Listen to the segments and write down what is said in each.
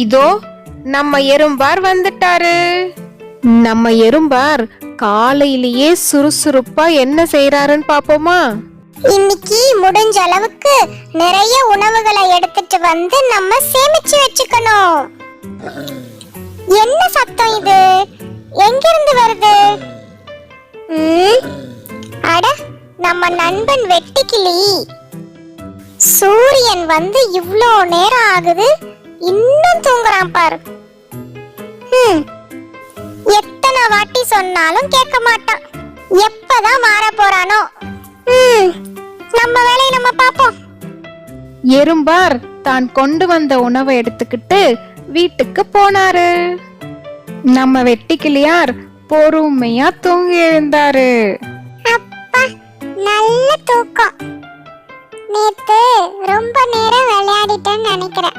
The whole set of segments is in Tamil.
இதோ நம்ம எறும்பார் வந்துட்டாரு. நம்ம எறும்பார் காலையிலேயே சுறுசுறுப்பா என்ன செய்யறாருன்னு பாப்போமா? இன்னைக்கு முடிஞ்ச அளவுக்கு நிறைய உணவுகளை எடுத்துட்டு வந்து நம்ம சேமிச்சு வச்சுக்கணும். என்ன சத்தம் இது? எங்கிருந்து வருது? அட, நம்ம நண்பன் வெட்டுக்கிளி. சூரியன் வந்து இவ்ளோ நேரம் ஆகுது, இன்னும் தூங்குறான் பாரு. எத்தனை வாட்டி சொன்னாலும் கேட்க மாட்டான். எப்பதான் மாற போறானோ? நம்ம வேலையை நம்ம பாப்போம். எறும்பார் தான் கொண்டு வந்த உணவை எடுத்துக்கிட்டு வீட்டுக்கு போனாரு. நம்ம வெட்டுக்கிளியார் பொறுமையா தூங்கி எழுந்தாரு. அப்பா, நல்ல தூக்கம். நேத்து ரொம்ப நேரம் விளையாடிட்டேன்னு நினைக்கிறேன்,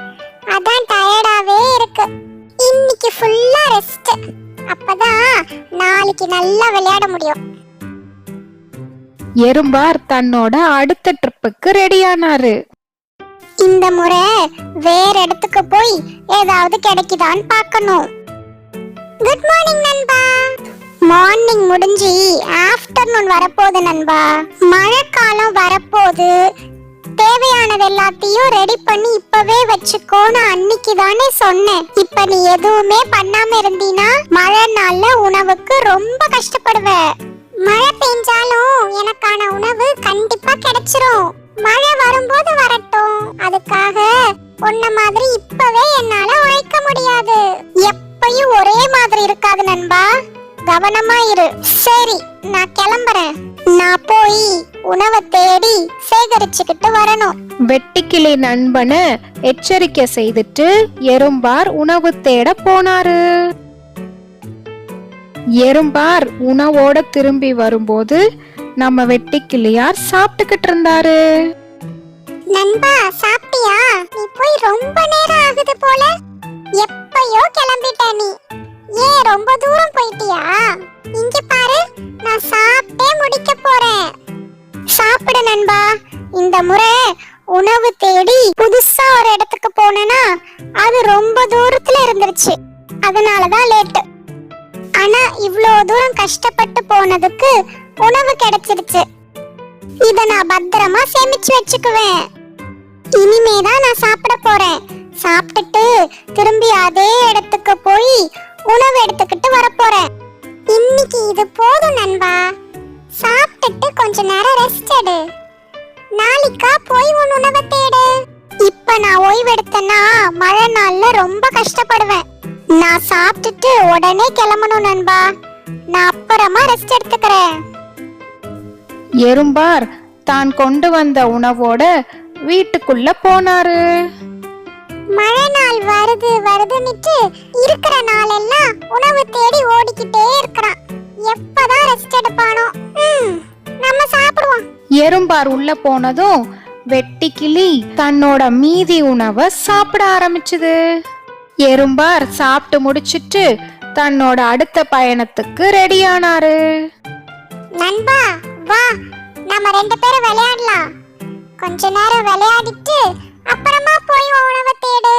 அதான் டயர்டாவே இருக்கு. இன்னைக்கு ஃபுல்லா ரெஸ்ட், அப்பதான் நாளைக்கு நல்லா விளையாட முடியும். எறும்பார் தன்னோட அடுத்த ட்ரிப்புக்கு ரெடியானாரு. இந்த முறை வேற இடத்துக்கு போய் ஏதாவது கிடைக்குதான்னு பார்க்கணும். குட் மார்னிங் நண்பா. மார்னிங் முடிஞ்சு ஆஃப்டர்நூன் வரப்போகுது நண்பா. மழைக்காலம் வரப்போகுது, தேவையானது எல்லாத்தையும் ரெடி பண்ணி இப்பவே வச்சுக்கோன்னு அன்னைக்கு தானே சொன்னேன். இப்ப நீ எதுவுமே பண்ணாம இருந்தீனா மழை நாள்ல உணவுக்கு ரொம்ப கஷ்டப்படுவ. மழை பெஞ்சாலும் எனக்கான உணவு கண்டிப்பா கிடைச்சிரும். மழை வரும்போது வரட்டும், அதுக்காக உன்ன மாதிரி இப்பவே என்னால உழைக்க முடியாது. எப்பயும் ஒரே மாதிரி இருக்காது நண்பா, கவனமா இரு. சரி, நான் கிளம்புறேன். நான் போய் உணவை தேடி சேகரிச்சுக்கிட்டு வரணும். வெட்டுக்கிளி நண்பனை எச்சரிக்கை செய்துட்டு எறும்பார் உணவு தேட போனாரு. எறும்பார் உணவோட திரும்பி வரும்போது நம்ம வெட்டுக்கிளியார் சாப்பிட்டுக்கிட்டு இருந்தாரு. நண்பா, சாப்பிட்டியா? நீ போய் ரொம்ப நேரம் ஆகுது போல. எப்பயோ கிளம்பிட்ட நீ. ஏன் ரொம்ப தூரம் போயிட்டியா? இங்க பாரு, நான் சாப்பிட்டே முடிக்க போறேன். சாப்பிடு நண்பா. இந்த முறை உணவு தேடி புதுசா ஒரு இடத்துக்கு போனேனா அது ரொம்ப தூரத்துல இருந்துருச்சு, அதனாலதான் லேட்டு. ஆனா இவ்ளோ தூரம் கஷ்டப்பட்டு போனதுக்கு உணவு கிடைச்சிருச்சு. இத நான் பத்திரமா சேமிச்சு வச்சுக்குவேன். இனிமேதான் நான் சாப்பிட போறேன். சாப்பிட்டுட்டு திரும்பி அதே இடத்துக்கு போய் உணவு எடுத்துக்கிட்டு வரப்போறேன். இன்னைக்கு இது போதும் நண்பா. சாப்பிட்டுட்டு கொஞ்ச நேரம் ரெஸ்ட் எடு. நாளைக்கா போய் உன் உணவை தேடு. இப்ப நான் ஓய்வு எடுத்தேன்னா மழை நாள்ல ரொம்ப கஷ்டப்படுவேன். நான் சாப்பிட்டுட்டு உடனே கிளம்பணும் நண்பா. நான் அப்புறமா ரெஸ்ட் எடுத்துக்கிறேன். எறும்பார் தான் கொண்டு வந்த உணவோட வீட்டுக்குள்ள போனாரு. மழை நாள் வருதுன்னுட்டு இருக்கிற நாளெல்லாம் உணவு தேடி ஓடிக்கிட்டே இருக்கிறான். எப்பதான் ரெஸ்ட் எடுப்பானோ? நம்ம சாப்பிடுவோம். எறும்பார் உள்ள போனதும் வெட்டுக்கிளி தன்னோட மீதி உணவை சாப்பிட ஆரம்பிச்சுது. எறும்பார் சாப்பிட்டு முடிச்சிட்டு தன்னோட அடுத்த பயணத்துக்கு ரெடியானாரு. நண்பா, வா, நம்ம ரெண்டு பேரும் விளையாடலாம். கொஞ்ச நேரம் விளையாடிட்டு அப்புறமா போய் உணவை தேடு.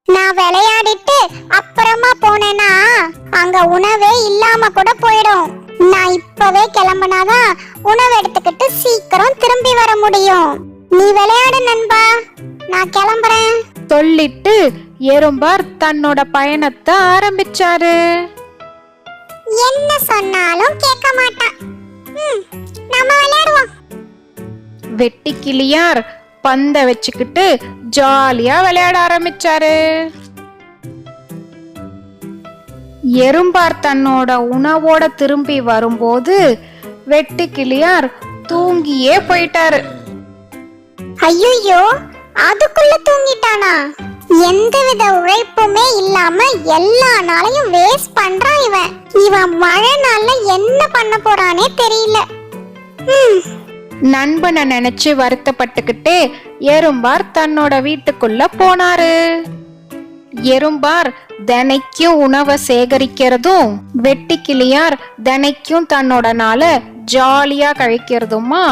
நான் விளையாடிட்டு அப்புறமா போனேனா அங்க உணவே இல்லாம கூட போயிடும். நான் இப்பவே கிளம்பினாதான் உணவு எடுத்துக்கிட்டு சீக்கிரம் திரும்பி வர முடியும். நீ விளையாடு நண்பா, நான் கிளம்புறேன் சொல்லிட்டு எறும்பார் தன்னோட பயணத்தை ஆரம்பிச்சாரு. என்ன சொன்னாலும் கேட்க மாட்டான். நம்ம விளையாடுவோம். வெட்டுக்கிளியார் பந்தை வச்சுக்கிட்டு ஜாலியா விளையாட ஆரம்பிச்சாரு. எறும்பார் தன்னோட உணவோட திரும்பி வரும்போது வெட்டுக்கிளியார் தூங்கியே போயிட்டாரு. ஐயோ, அதுக்குள்ள தூங்கிட்டானா? எந்தவித உழைப்புமே இல்லாம எல்லா நாளையும் வேஸ்ட் பண்றான் இவன். இவன் மழை நாள்ல என்ன பண்ண போறானே தெரியல. நண்பனை நினைச்சு வருத்தப்பட்டுக்கிட்டே எறும்பார் தன்னோட வீட்டுக்குள்ள போனாரு. எறும்பார் தினைக்கும் உணவை சேகரிக்கிறதும் வெட்டுக்கிளியார் தினைக்கும் தன்னோட நாளை ஜாலியா கழிக்கிறதுமா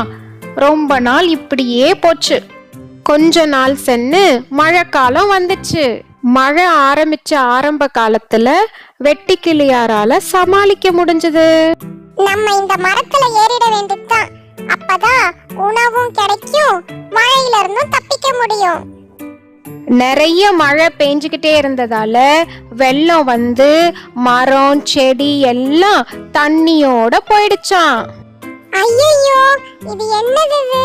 ரொம்ப நாள் இப்படியே போச்சு. கொஞ்ச நாள் சென்னு மழைக்காலம் வந்துச்சு. மழை ஆரம்பிச்ச ஆரம்ப காலத்துல வெட்டுக்கிளியாரால சமாளிக்க முடிஞ்சது. நம்ம இந்த மரத்துல ஏறிட வேண்டியதுதான். அப்பதான் உணவும் கிடைக்கும், மழையில இருந்தும் தப்பிக்க முடியும். நிறைய மழை பெஞ்சுக்கிட்டே இருந்ததால வெள்ளம் வந்து மரம் செடி எல்லாம் தண்ணியோட போயிடுச்சான். ஐயோ, இது என்னது?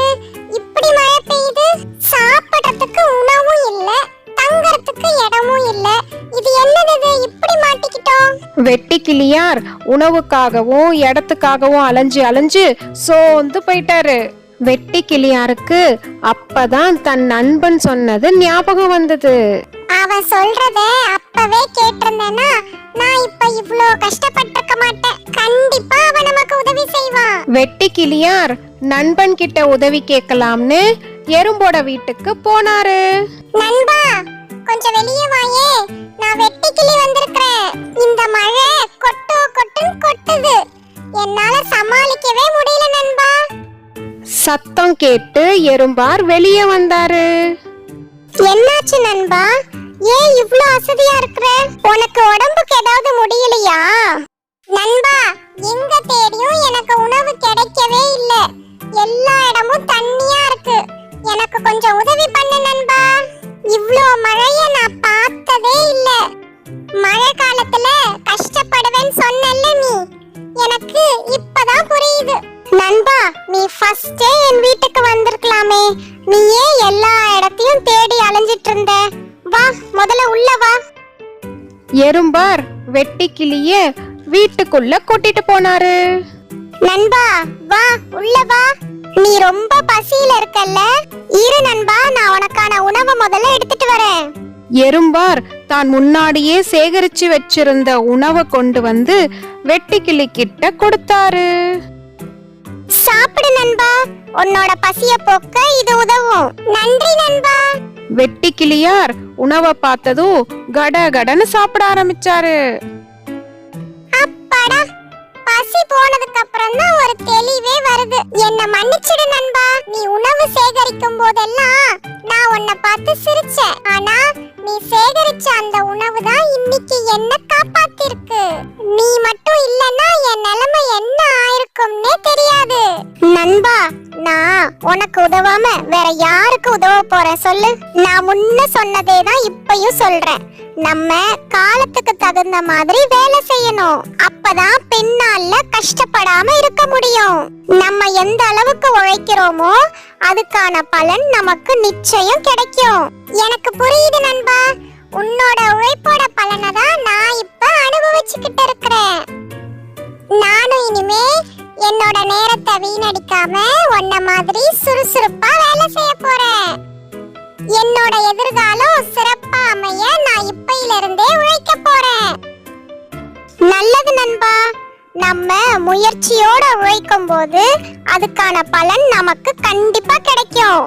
இப்படி மழை பெய்யுது, சாப்பிடறதுக்கு உணவும் இல்ல, தங்கறதுக்கு இடமும் இல்ல. இது என்னது? இப்படி மாட்டிக்கிட்டோம். வெட்டுக்கிளியார் உணவுக்காகவும் இடத்துக்காகவும் அலைஞ்சு அலைஞ்சு சோர்ந்து போயிட்டாரு. வெட்டுக்கிளியாருக்கு அப்பதான் தன் நண்பன் சொன்னது ஞாபகம் வந்தது. அவன் சொல்றத அப்பவே கேட்டிருந்தேன்னா நான் இப்ப இவ்ளோ கஷ்டப்பட்டிருக்க மாட்டேன். கண்டிப்பா அவன் நமக்கு உதவி செய்வான். வெட்டுக்கிளியார் நண்பன் கிட்ட உதவி கேட்கலாம்னு எறும்போட வீட்டுக்கு போனாரு. நண்பா, கொஞ்சம் வெளியே வாயே, நான் வெட்டுக்கிளி வந்திருக்கிறேன். இந்த மழை கொட்டுன்னு கொட்டுது, என்னால சமாளிக்கவே முடியல நண்பா. சத்தம் கேட்டு எறும்பார் வெளியே வந்தாரு. என்னாச்சு நண்பா? ஏன் இவ்ளோ அசதியா இருக்கிற? உனக்கு உடம்புக்கு ஏதாவது முடியலையா? நண்பா, எங்க தேடியும் எனக்கு உணவு கிடைக்கவே இல்ல. எல்லா இடமும் தண்ணியா இருக்கு. எனக்கு கொஞ்சம் உதவி பண்ணு நண்பா. இவ்ளோ மழைய நான் பார்த்ததே இல்ல. மழை காலத்துல கஷ்டப்படுவேன்னு சொன்னல்ல நீ, எனக்கு இப்பதான் புரியுது. நண்பா, நீ ஃபர்ஸ்டே என் வீட்டுக்கு வந்திருக்கலாமே. நீ ஏன் எல்லா இடத்தையும் தேடி அலைஞ்சிட்டு இருந்த? வா, முதல்ல உள்ள வா. எறும்பார் வெட்டுக்கிளிய வீட்டுக்குள்ள கூட்டிட்டு போனாரு. நண்பா, வா, உள்ள வா. நீ ரொம்ப பசியில இருக்கல்ல? இரு நண்பா, நான் உனக்கான உணவை முதல்ல எடுத்துட்டு வரேன். எறும்பார் தான் முன்னாடியே சேகரிச்சு வச்சிருந்த உணவை கொண்டு வந்து வெட்டுக்கிளி கிட்ட கொடுத்தாரு. சாப்பிடு நண்பா, உன்னோட பசிய போக்க இது உதவும். நன்றி நண்பா. வெட்டுக்கிளியார் உணவை பார்த்ததும் கடகடன்னு சாப்பிட ஆரம்பிச்சாரு. அப்பாடா, பசி போனதுக்கு அப்புறம் தான் ஒரு தெளிவே வருது. என்ன மன்னிச்சிடு நண்பா. நீ உணவு சேகரிக்கும் போதெல்லாம் நான் உன்னை பார்த்து சிரிச்சேன். ஆனா நீ சேகரிச்ச அந்த உணவு தான் இன்னைக்கு என்ன காப்பாத்திருக்கு. நீ மட்டும் இல்லனா என் நிலைமை என்ன ஆயிருக்கும்னே தெரியாது. நண்பா, நான் உனக்கு உதவாம வேற யாருக்கு உதவ போறேன் சொல்லு? நான் முன்ன சொன்னதே தான் இப்பயும் சொல்றேன். நம்ம காலத்துக்கு தகுந்த மாதிரி வேலை செய்யணும். அப்பதான் பின்னால கஷ்டப்படாம இருக்க முடியும். நம்ம எந்த அளவுக்கு உழைக்கிறோமோ அதுக்கான பலன் நமக்கு நிச்சயம் கிடைக்கும். எனக்கு புரியுது நண்பா. உன்னோட உழைப்போட பலனை தான் நான் இப்ப அனுபவிச்சுக்கிட்டு இருக்கிறேன். நானும் இனிமே என்னோட நேரத்தை வீணடிக்காம உன்ன மாதிரி சுறுசுறுப்பா வேலை செய்ய போறேன். என்னோட எதிர்காலம் சிறப்பா அமைய நான் இப்பையில இருந்தே உழைக்க போறேன். நல்லது நண்பா. நம்ம முயற்சியோட உழைக்கும் போது அதுக்கான பலன் நமக்கு கண்டிப்பா கிடைக்கும்.